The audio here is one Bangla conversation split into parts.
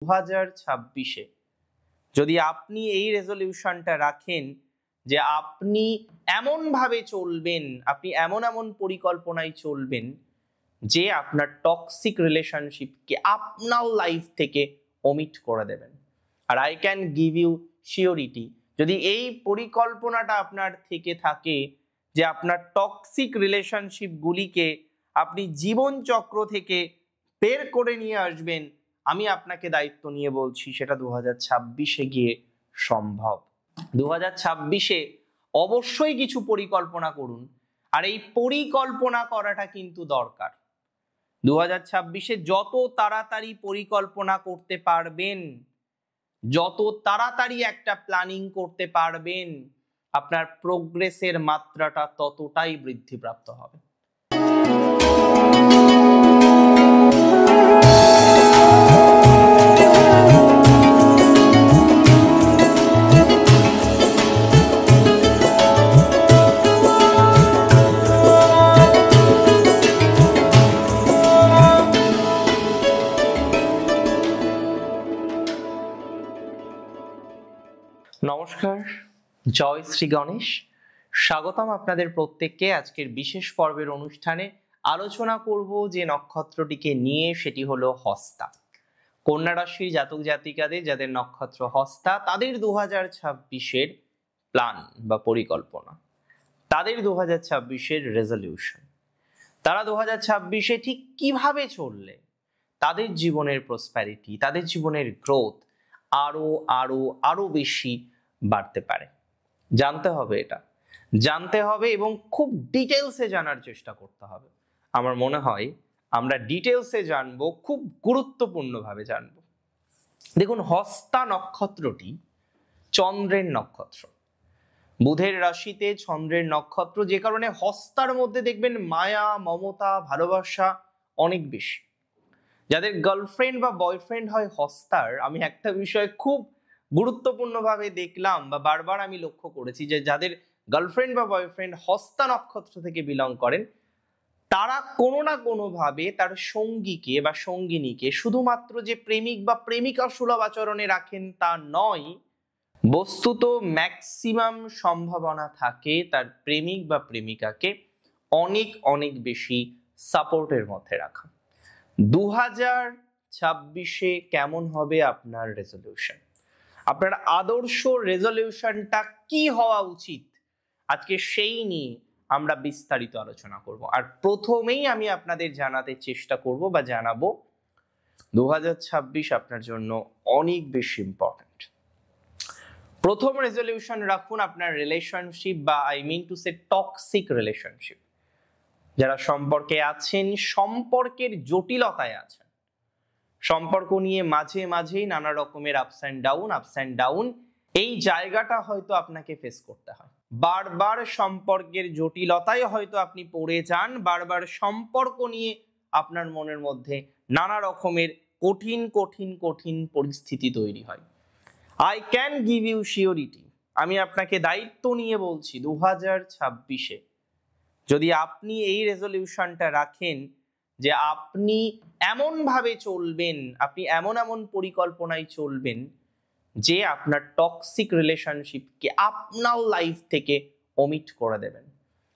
2026-এ যদি আপনি এই রেজলিউশনটা রাখেন যে আপনি এমন ভাবে চলবেন, আপনি এমন এমন পরিকল্পনায় চলবেন যে আপনার টক্সিক রিলেশনশিপকে আপনার লাইফ থেকে ওমিট করে দেবেন। আর I can give you surety, যদি এই পরিকল্পনাটা আপনার থেকে থাকে যে আপনার টক্সিক রিলেশনশিপগুলিকে আপনি জীবন চক্র থেকে বের করে নিয়ে আসবেন, আমি আপনাকে দায়িত্ব নিয়ে বলছি সেটা 2026-এ গিয়ে সম্ভব। 2026-এ অবশ্যই কিছু পরিকল্পনা করুন, আর এই পরিকল্পনা করাটা কিন্তু দরকার। 2026-এ যত তাড়াতাড়ি পরিকল্পনা করতে পারবেন, যত তাড়াতাড়ি একটা প্ল্যানিং করতে পারবেন, আপনার প্রোগ্রেসের মাত্রাটা ততটাই বৃদ্ধিপ্রাপ্ত হবে। নমস্কার, জয় শ্রী গণেশ। স্বাগতম আপনাদের প্রত্যেককে আজকের বিশেষ পর্বের অনুষ্ঠানে। আলোচনা করব যে নক্ষত্রটিকে নিয়ে, সেটি হলো হস্তা। কন্যা রাশির জাতক জাতিকাদের যাদের নক্ষত্র হস্তা, তাদের 2026-এর প্ল্যান বা পরিকল্পনা, তাদের 2026-এর রেজলিউশন, তারা 2026-এ ঠিক কিভাবে চললে তাদের জীবনের প্রসপ্যারিটি, তাদের জীবনের গ্রোথ আরো আরো আরো বেশি বাড়তে পারে। জানতে হবে, এটা জানতে হবে এবং খুব ডিটেলসে জানার চেষ্টা করতে হবে। আমার মনে হয় আমরা ডিটেলসে জানবো, খুব গুরুত্বপূর্ণভাবে জানবো। দেখুন, হস্তা নক্ষত্রটি চন্দ্রের নক্ষত্র, বুধের রাশিতে চন্দ্রের নক্ষত্র, যে কারণে হস্তার মধ্যে দেখবেন মায়া, মমতা, ভালোবাসা অনেক বেশি। যাদের গার্লফ্রেন্ড বা বয়ফ্রেন্ড হয় হস্তার, আমি একটা বিষয় খুব গুরুত্বপূর্ণভাবে দেখলাম বা বারবার আমি লক্ষ্য করেছি যে যাদের গার্লফ্রেন্ড বা বয়ফ্রেন্ড হস্তা নক্ষত্র থেকে বিলং করেন, তারা কোনো না কোনোভাবে তার সঙ্গীকে বা সঙ্গিনীকে শুধুমাত্র যে প্রেমিক বা প্রেমিকা সুলভ আচরণে রাখেন তা নয়, বস্তুত ম্যাক্সিমাম সম্ভাবনা থাকে তার প্রেমিক বা প্রেমিকাকে অনেক অনেক বেশি সাপোর্টের মধ্যে রাখা। 2026-এ কেমন হবে আপনার রেজলিউশন, আপনার আদর্শ রেজলিউশনটা কি হওয়া উচিত, আজকে সেই নিয়ে আমরা বিস্তারিত আলোচনা করব। আর প্রথমেই আমি আপনাদের জানাতে চেষ্টা করব বা জানাবো, 2026 আপনার জন্য অনেক বেশি ইম্পর্টেন্ট। প্রথম রেজলিউশন রাখুন আপনার রিলেশনশিপ, বা I mean to say toxic relationship. যারা সম্পর্কে আছেন, সম্পর্কের জটিলতায় আছেন, সম্পর্ক নিয়ে মাঝে মাঝেই নানা রকমের আপস অ্যান্ড ডাউন, এই জায়গাটা হয়তো আপনাকে ফেস করতে হয়। বারবার সম্পর্কের জটিলতায় হয়তো আপনি পড়ে যান, বারবার সম্পর্ক নিয়ে আপনার মনের মধ্যে নানা রকমের কঠিন কঠিন কঠিন পরিস্থিতি তৈরি হয়। I can give you surety, আমি আপনাকে দায়িত্ব নিয়ে বলছি, 2026-এ যদি আপনি এই রেজলিউশনটা রাখেন যে আপনি এমন ভাবে চলবেন, আপনি এমন এমন পরিকল্পনায় চলবেন যে আপনার টক্সিক রিলেশনশিপকে আপনার লাইফ থেকে ওমিট করে দেবেন।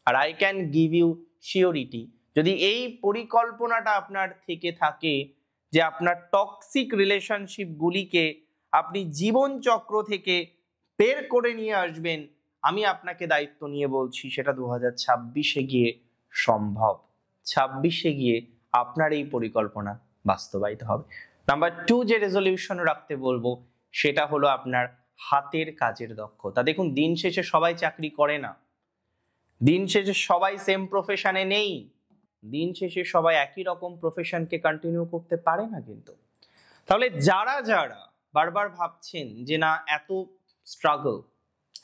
আর I can give you surety, যদি এই পরিকল্পনাটা আপনার থেকে থাকে যে আপনার টক্সিক রিলেশনশিপগুলিকে আপনি জীবন চক্র থেকে বের করে নিয়ে আসবেন, আমি আপনাকে দায়িত্ব নিয়ে বলছি সেটা 2026-এ গিয়ে সম্ভব। 26-এ গিয়ে আপনার এই পরিকল্পনা বাস্তবায়িত হবে। নাম্বার 2 যে রেজলিউশন রাখতে বলবো সেটা হলো আপনার হাতের কাজের দক্ষতা। দেখুন, দিন শেষে সবাই চাকরি করে না, দিন শেষে সবাই সেম প্রফেশনে নেই, দিন শেষে সবাই একই রকম প্রফেশনকে কন্টিনিউ করতে পারে না কিন্তু। তাহলে যারা যারা বারবার ভাবছেন যে না, এত স্ট্রাগল,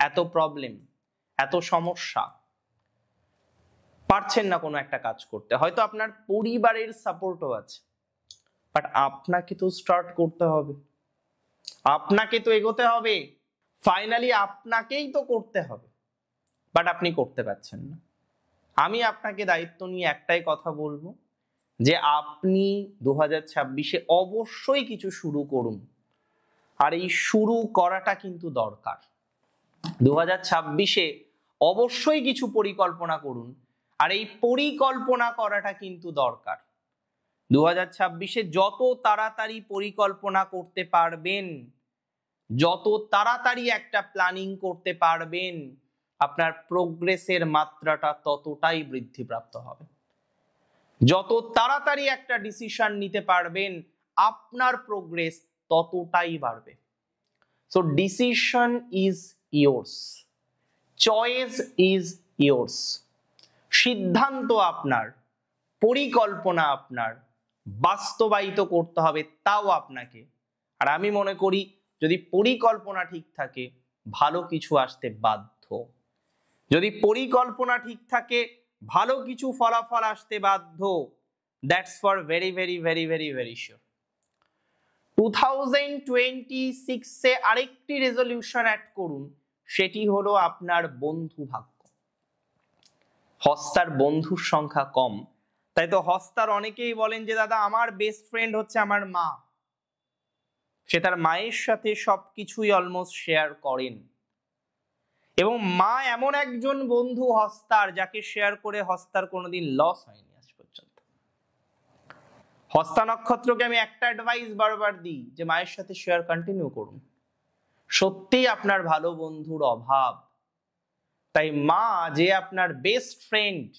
এত প্রবলেম, এত সমস্যা, পারছেন না কোনো একটা কাজ করতে, হয়তো আপনার পরিবারের সাপোর্টও আছে, বাট আপনাকে তো স্টার্ট করতে হবে, আপনাকে তো এগোতে হবে, ফাইনালি আপনাকেই তো করতে হবে, বাট আপনি করতে পারছেন না। আমি আপনাকে দায়িত্ব নিয়ে একটাই কথা বলবো, যে আপনি 2026-এ অবশ্যই কিছু শুরু করুন, আর এই শুরু করাটা কিন্তু দরকার। 2026-এ অবশ্যই কিছু পরিকল্পনা করুন, আর এই পরিকল্পনা করাটা কিন্তু দরকার। 2026-এ যত তাড়াতাড়ি পরিকল্পনা করতে পারবেন, যত তাড়াতাড়ি একটা প্ল্যানিং করতে পারবেন, আপনার প্রোগ্রেসের মাত্রাটা ততটাই বৃদ্ধিপ্রাপ্ত হবে। যত তাড়াতাড়ি একটা ডিসিশন নিতে পারবেন, আপনার প্রোগ্রেস ততটাই বাড়বে। So decision is yours, choice is yours. সিদ্ধান্ত আপনার, পরিকল্পনা আপনার, বাস্তবায়িত করতে হবে তাও আপনাকে। আর আমি মনে করি যদি পরিকল্পনা ঠিক থাকে, ভালো কিছু আসতে বাধ্য। যদি পরিকল্পনা ঠিক থাকে, ভালো কিছু ফলাফল আসতে বাধ্য। That's for very very very very very sure. 2026-এ আরেকটি রেজলিউশন অ্যাড করুন, সেটি হলো আপনার বন্ধু ভাগ্য। হস্তার বন্ধুর সংখ্যা কম, তাই তো হস্তার অনেকেই বলেন যে দাদা আমার বেস্ট ফ্রেন্ড হচ্ছে আমার মা, সে তার মায়ের সাথে সবকিছুই অলমোস্ট শেয়ার করেন, এবং মা এমন একজন বন্ধু হস্তার যাকে শেয়ার করে হস্তার কোনোদিন লস হয়নি আজ পর্যন্ত। হস্তা নক্ষত্রকে আমি একটা অ্যাডভাইস বারবার দিই যে মায়ের সাথে শেয়ার কন্টিনিউ করুন। সত্যিই আপনার ভালো বন্ধুর অভাব, তাই মা যে আপনার বেস্ট ফ্রেন্ড,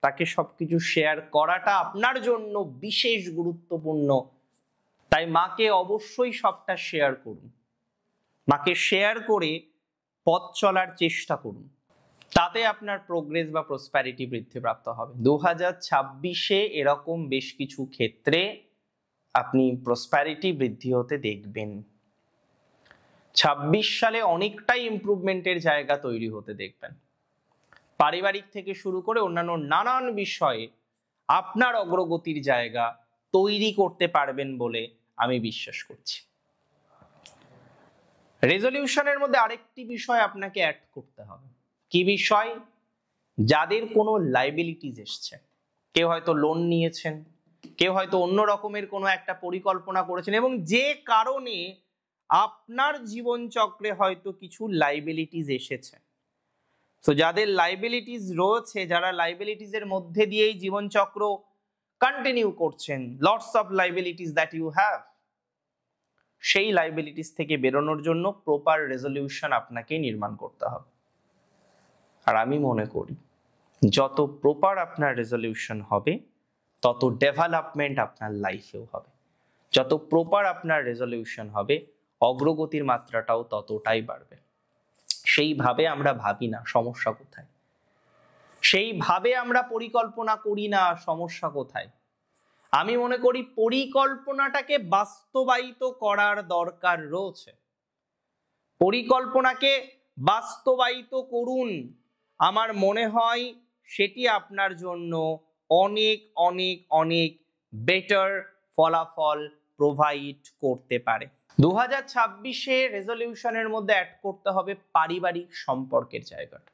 তাকে সবকিছু শেয়ার করাটা আপনার জন্য বিশেষ গুরুত্বপূর্ণ। তাই মাকে অবশ্যই সবটা শেয়ার করুন, মাকে শেয়ার করে পথ চলার চেষ্টা করুন, তাতে আপনার প্রোগ্রেস বা প্রসপ্যারিটি বৃদ্ধিপ্রাপ্ত হবে। 2026-এ এরকম বেশ কিছু ক্ষেত্রে আপনি প্রসপ্যারিটি বৃদ্ধি হতে দেখবেন। 26 সালে অনেকটাই ইমপ্রুভমেন্টের জায়গা তৈরি হতে দেখবেন। পারিবারিক থেকে শুরু করে অন্যান্য নানান বিষয়ে আপনার অগ্রগতির জায়গা তৈরি করতে পারবেন বলে আমি বিশ্বাস করছি। রেজলিউশনের মধ্যে আরেকটি বিষয় আপনাকে অ্যাড করতে হবে। কি বিষয়? যাদের কোনো লাইবিলিটিস এসছে, কেউ হয়তো লোন নিয়েছেন, কেউ হয়তো অন্য রকমের কোনো একটা পরিকল্পনা করেছেন, এবং যে কারণে আপনার জীবনচক্রে হয়তো কিছু লাইবিলিটিস এসেছে। তো যাদের লাইবিলিটিস রয়েছে, যারা লাইবিলিটিসের মধ্যে দিয়েই জীবনচক্র কন্টিনিউ করছেন, lots of liabilities that you have, সেই লাইবিলিটিস থেকে বেরোনোর জন্য প্রপার রেজলিউশন আপনাকে নির্মাণ করতে হবে। আর আমি মনে করি যত প্রপার আপনার রেজলিউশন হবে, তত ডেভেলপমেন্ট আপনার লাইফেও হবে। যত প্রপার আপনার রেজলিউশন হবে, অগ্রগতির মাত্রাটাও ততটাই বাড়বে। সেইভাবে আমরা ভাবি না, সমস্যা কোথায়? সেইভাবে আমরা পরিকল্পনা করি না, সমস্যা কোথায়? আমি মনে করি পরিকল্পনাটাকে বাস্তবায়িত করার দরকার রয়েছে। পরিকল্পনাকে বাস্তবায়িত করুন, আমার মনে হয় সেটি আপনার জন্য অনেক অনেক অনেক বেটার ফলাফল প্রোভাইড করতে পারে। 2026-এ রেজলিউশনের মধ্যে অ্যাড করতে হবে পারিবারিক সম্পর্কের জায়গাটা।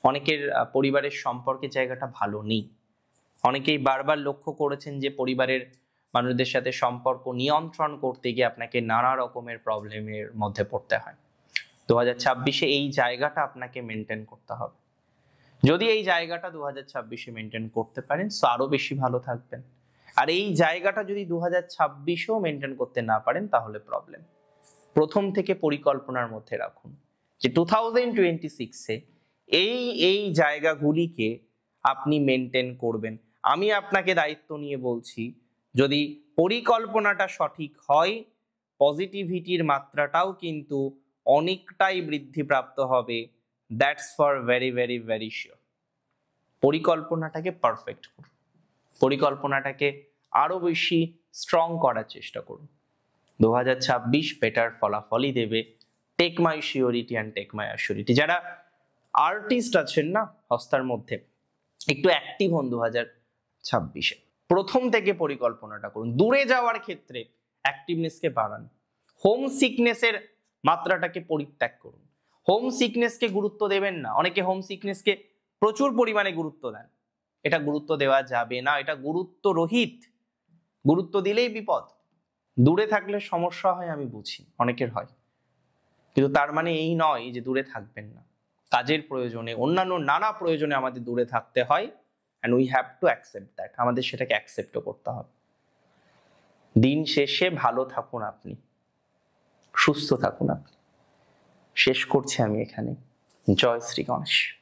অনেকের পরিবারের সম্পর্কের জায়গাটা ভালো নেই। অনেকেই বারবার লক্ষ্য করেছেন যে পরিবারের মানুষদের সাথে সম্পর্ক নিয়ন্ত্রণ করতে গিয়ে আপনাকে নানা রকমের প্রবলেমের মধ্যে পড়তে হয়। 2026-এ এই জায়গাটা আপনাকে মেনটেন করতে হবে। যদি এই জায়গাটা 2026-এ মেনটেন করতে পারেন, তো আরো বেশি ভালো থাকবেন। আর এই জায়গাটা যদি 2026-এও মেনটেন করতে না পারেন, তাহলে প্রবলেম। প্রথম থেকে পরিকল্পনার মধ্যে রাখুন যে 2026-এ এই জায়গাগুলিকে আপনি মেনটেন করবেন। আমি আপনাকে দায়িত্ব নিয়ে বলছি, যদি পরিকল্পনাটা সঠিক হয়, পজিটিভিটির মাত্রাটাও কিন্তু অনেকটাই বৃদ্ধিপ্রাপ্ত হবে। That's for very very very sure. পরিকল্পনাটাকে পারফেক্ট করুন, পরিকল্পনাটাকে আরো বেশি স্ট্রং করার চেষ্টা করুন। 2026 বেটার ফলাফলই দেবে। Take my surety and take my assurity. যারা আর্টিস্ট আছেন না হস্তার মধ্যে, একটু অ্যাক্টিভ হন 2026-এ। প্রথম থেকে পরিকল্পনাটা করুন। দূরে যাওয়ার ক্ষেত্রে অ্যাক্টিভনেসকে বাড়ান। হোম সিকনেসের মাত্রাটাকে পরিত্যাগ করুন। হোম সিকনেসকে গুরুত্ব দেবেন না। অনেকে হোম সিকনেসকে প্রচুর পরিমাণে গুরুত্ব দেন, এটা গুরুত্ব দেওয়া যাবে না, এটা গুরুত্ব রহিত। গুরুত্ব দিলেই বিপদ। দূরে থাকলে সমস্যা হয় আমি বুঝি, অনেকের হয়, কিন্তু তার মানে এই নয় যে দূরে থাকবেন না। কাজের প্রয়োজনে, অন্যান্য নানা প্রয়োজনে আমাদের দূরে থাকতে হয়, and we have to accept that. আমাদের সেটাকে অ্যাকসেপ্টও করতে হবে। দিন শেষে ভালো থাকুন আপনি, সুস্থ থাকুন আপনি। শেষ করছি আমি এখানে। জয় শ্রী গণেশ।